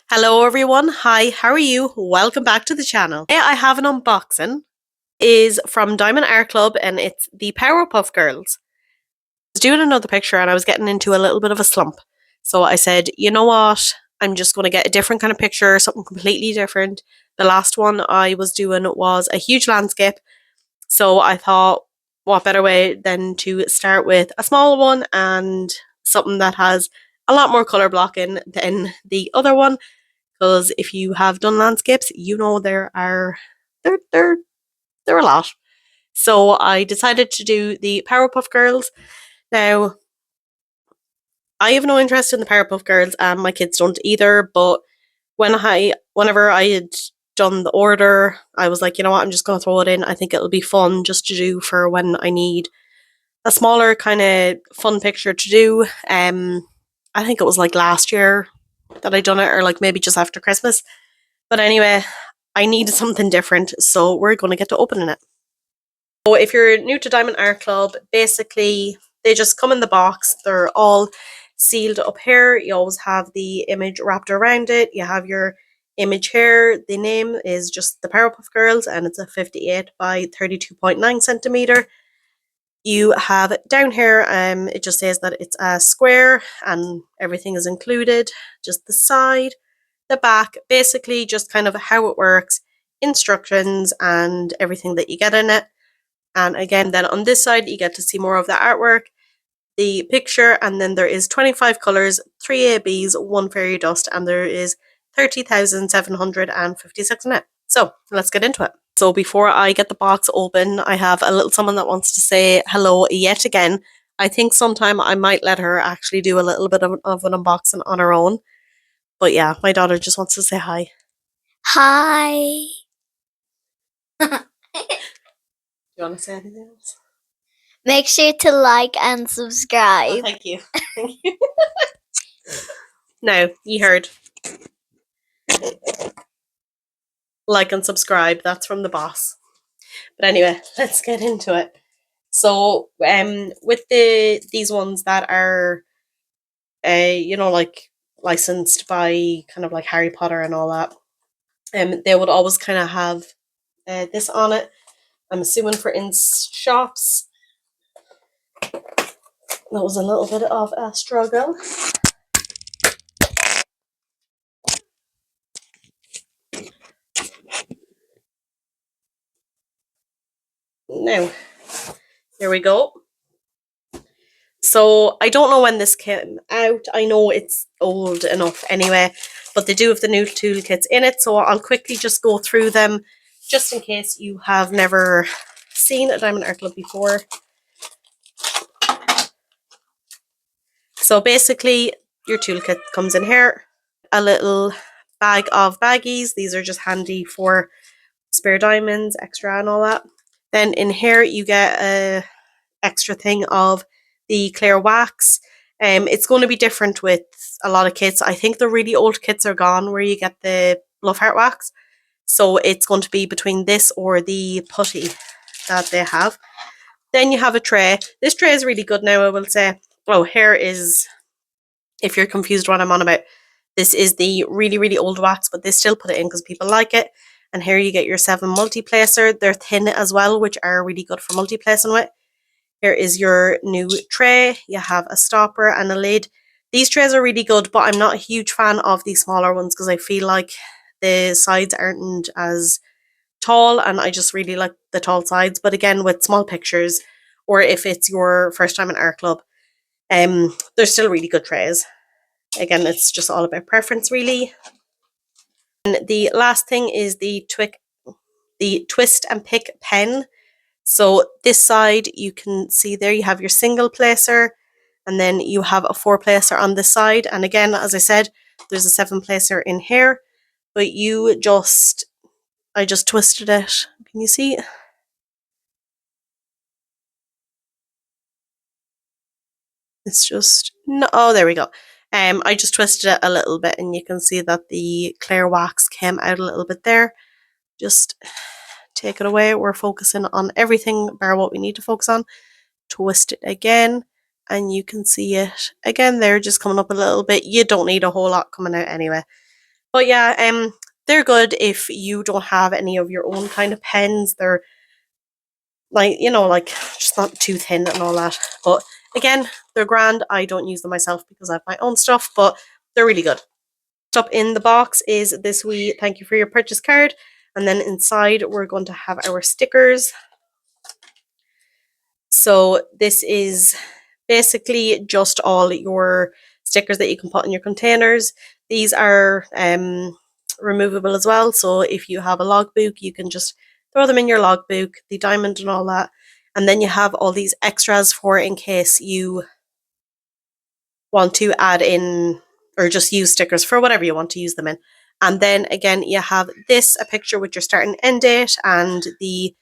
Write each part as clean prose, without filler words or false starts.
Hello everyone, hi, how are you? Welcome back to the channel. Today I have an unboxing. Is from Diamond Art Club and it's the Powerpuff Girls. I was doing another picture and I was getting into a little bit of a slump. So I said, you know what? I'm just going to get a different kind of picture, something completely different. The last one I was doing was a huge landscape. So I thought, what better way than to start with a small one and something that has a lot more colour blocking than the other one, because if you have done landscapes, you know there there there are a lot. So I decided to do the Powerpuff Girls. Now I have no interest in the Powerpuff Girls, and my kids don't either. But whenever I had done the order, I was like, you know what, I'm just going to throw it in. I think it'll be fun just to do for when I need a smaller kind of fun picture to do. I think it was like last year that I done it, or like maybe just after Christmas. But anyway, I needed something different, so we're going to get to opening it. So if you're new to Diamond Art Club, basically they just come in the box. They're all sealed up here. You always have the image wrapped around it. You have your image here. The name is just the Powerpuff Girls and it's a 58 by 32.9 centimeter. You have down here, it just says that it's a square and everything is included. Just the side, the back, basically just kind of how it works, instructions and everything that you get in it. And again, then on this side, you get to see more of the artwork, the picture, and then there is 25 colours, 3 ABs, 1 fairy dust, and there is 30,756 in it. So let's get into it. So before I get the box open, I have a little someone that wants to say hello yet again. I think sometime I might let her actually do a little bit of an unboxing on her own. But yeah, my daughter just wants to say hi. Hi. Do you want to say anything else? Make sure to like and Oh, subscribe. thank you. Thank you. Now, you heard. Like and subscribe. That's from the boss. But anyway, let's get into it. So, with these ones that are, like licensed by kind of like Harry Potter and all that, they would always kind of have this on it. I'm assuming for in shops. That was a little bit of a struggle. Now, here we go. So I don't know when this came out. I know it's old enough anyway, but they do have the new toolkits in it. So I'll quickly just go through them just in case you have never seen a Diamond Art Club before. So basically your toolkit comes in here. A little bag of baggies. These are just handy for spare diamonds, extra and all that. Then in here you get a extra thing of the clear wax. It's going to be different with a lot of kits. I think the really old kits are gone where you get the Love Heart wax. So it's going to be between this or the putty that they have. Then you have a tray. This tray is really good now, I will say. Oh, here is, if you're confused what I'm on about, this is the really, really old wax, but they still put it in because people like it. And here you get your 7 multi-placer. They're thin as well, which are really good for multi-placing with. Here is your new tray. You have a stopper and a lid. These trays are really good, but I'm not a huge fan of these smaller ones because I feel like the sides aren't as tall and I just really like the tall sides. But again, with small pictures or if it's your first time in art club, they're still really good trays. Again, it's just all about preference really. And the last thing is the twist and pick pen. So this side, you can see there you have your single placer and then you have a 4 placer on this side. And again, as I said, there's a 7 placer in here, but I just twisted it. Can you see? It's just, no, oh, there we go. I just twisted it a little bit and you can see that the clear wax came out a little bit there. Just take it away. We're focusing on everything bar what we need to focus on. Twist it again and you can see it again there just coming up a little bit. You don't need a whole lot coming out anyway. But yeah, they're good if you don't have any of your own kind of pens. They're like, like just not too thin and all that. But again, they're grand. I don't use them myself because I have my own stuff, but they're really good. Up in the box is this wee thank you for your purchase card. And then inside we're going to have our stickers. So this is basically just all your stickers that you can put in your containers. These are removable as well. So if you have a logbook, you can just throw them in your logbook, the diamond and all that. And then you have all these extras for in case you want to add in or just use stickers for whatever you want to use them in. And then again, you have this, a picture with your start and end date and the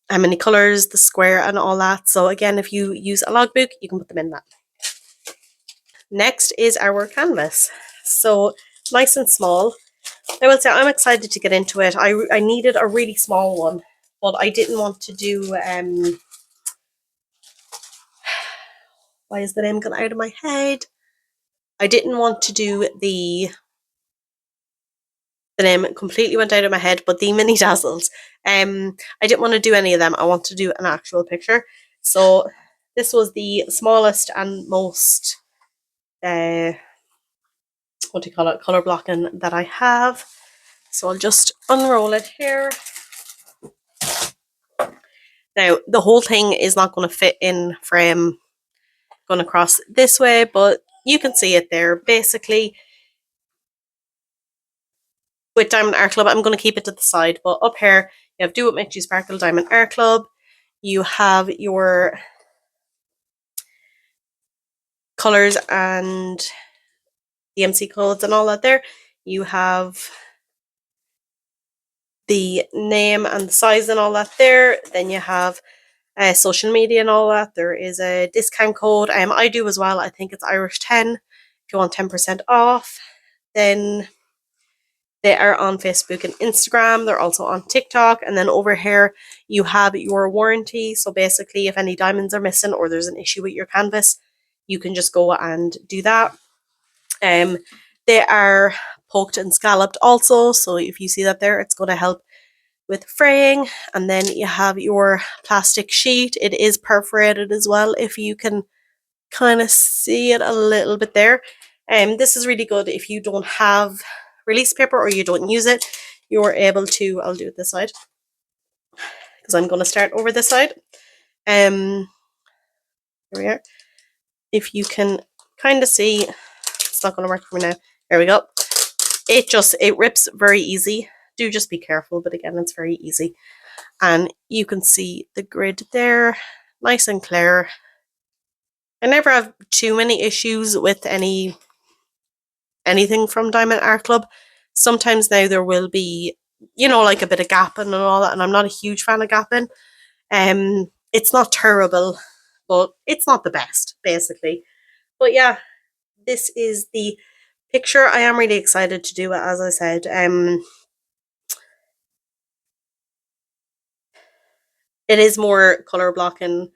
how many colours, the square and all that. So again, if you use a logbook, you can put them in that. Next is our canvas. So nice and small. I will say I'm excited to get into it. I needed a really small one, but I didn't want to do, why is the name gone out of my head? I didn't want to do the name completely went out of my head, but the mini dazzles. I didn't want to do any of them. I want to do an actual picture. So this was the smallest and most what do you call it, color blocking that I have. So I'll just unroll it here. Now the whole thing is not going to fit in frame going across this way, but you can see it there. Basically with Diamond Art Club, I'm going to keep it to the side, but up here you have Do What Makes You Sparkle Diamond Art Club. You have your colours and the MC codes and all that there. You have the name and the size and all that there. Then you have social media and all that. There is a discount code. I do as well. I think it's Irish 10 if you want 10% off. Then they are on Facebook and Instagram. They're also on TikTok. And then over here, you have your warranty. So basically, if any diamonds are missing or there's an issue with your canvas, you can just go and do that. They are poked and scalloped also. So if you see that there, it's going to help with fraying. And then you have your plastic sheet. It is perforated as well, if you can kind of see it a little bit there. This is really good if you don't have release paper or you don't use it. You're able to, I'll do it this side because I'm going to start over this side. Here we are. If you can kind of see, it's not going to work for me now. There we go. It rips very easy. Do just be careful, but again, it's very easy. And you can see the grid there, nice and clear. I never have too many issues with anything from Diamond Art Club. Sometimes now there will be, like a bit of gapping and all that, and I'm not a huge fan of gapping. It's not terrible, but it's not the best, basically. But yeah, this is the picture. I am really excited to do it, as I said. It is more colour blocking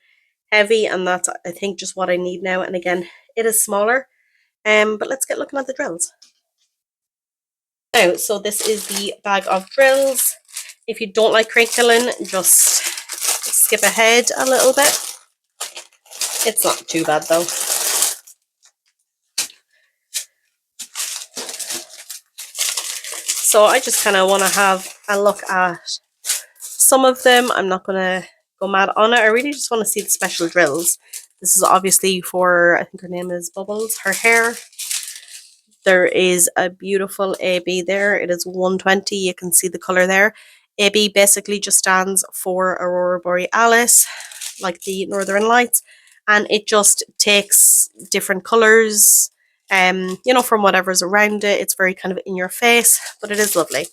heavy, and that's, I think, just what I need now. And again, it is smaller. But let's get looking at the drills. Now, so this is the bag of drills. If you don't like crinkling, just skip ahead a little bit. It's not too bad though. So I just kind of want to have a look at some of them. I'm not going to go mad on it. I really just want to see the special drills. This is obviously for, I think her name is Bubbles, her hair. There is a beautiful AB there. It is 120. You can see the colour there. AB basically just stands for Aurora Borealis, like the Northern Lights. And it just takes different colours, from whatever's around it. It's very kind of in your face, but it is lovely.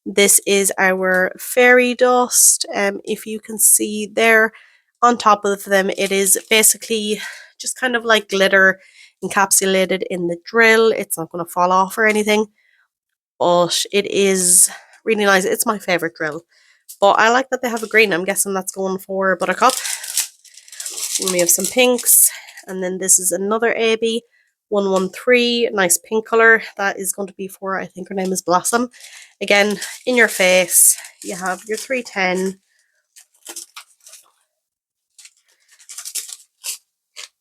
This is our fairy dust. If you can see there on top of them, it is basically just kind of like glitter encapsulated in the drill. It's not going to fall off or anything, but it is really nice. It's my favourite drill, but I like that they have a green. I'm guessing that's going for Buttercup. And we have some pinks, and then this is another AB 113, nice pink colour. That is going to be for, I think her name is Blossom. Again, in your face, you have your 310.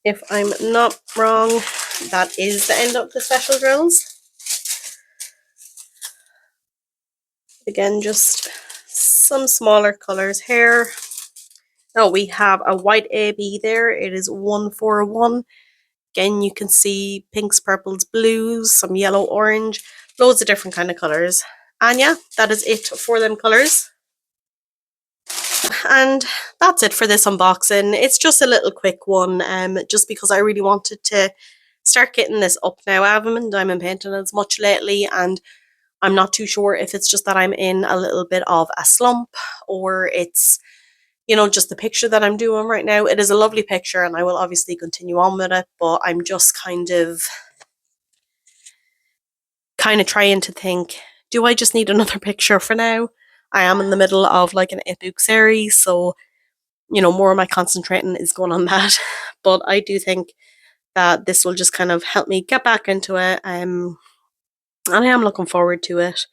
If I'm not wrong, that is the end of the special drills. Again, just some smaller colours here. Oh, we have a white AB there. It is 141. Again, you can see pinks, purples, blues, some yellow, orange, loads of different kind of colours. And yeah, that is it for them colours. And that's it for this unboxing. It's just a little quick one, just because I really wanted to start getting this up now. I haven't been diamond painting as much lately, and I'm not too sure if it's just that I'm in a little bit of a slump, or it's, you know, just the picture that I'm doing right now. It is a lovely picture and I will obviously continue on with it, but I'm just kind of trying to think, do I just need another picture for now? I am in the middle of like an 8-book series, so you know, more of my concentrating is going on that. But I do think that this will just kind of help me get back into it. And I am looking forward to it.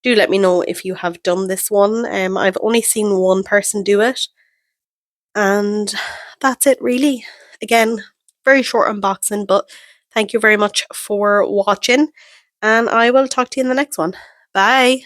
Do let me know if you have done this one. I've only seen one person do it. And that's it really. Again, very short unboxing, but thank you very much for watching. And I will talk to you in the next one. Bye.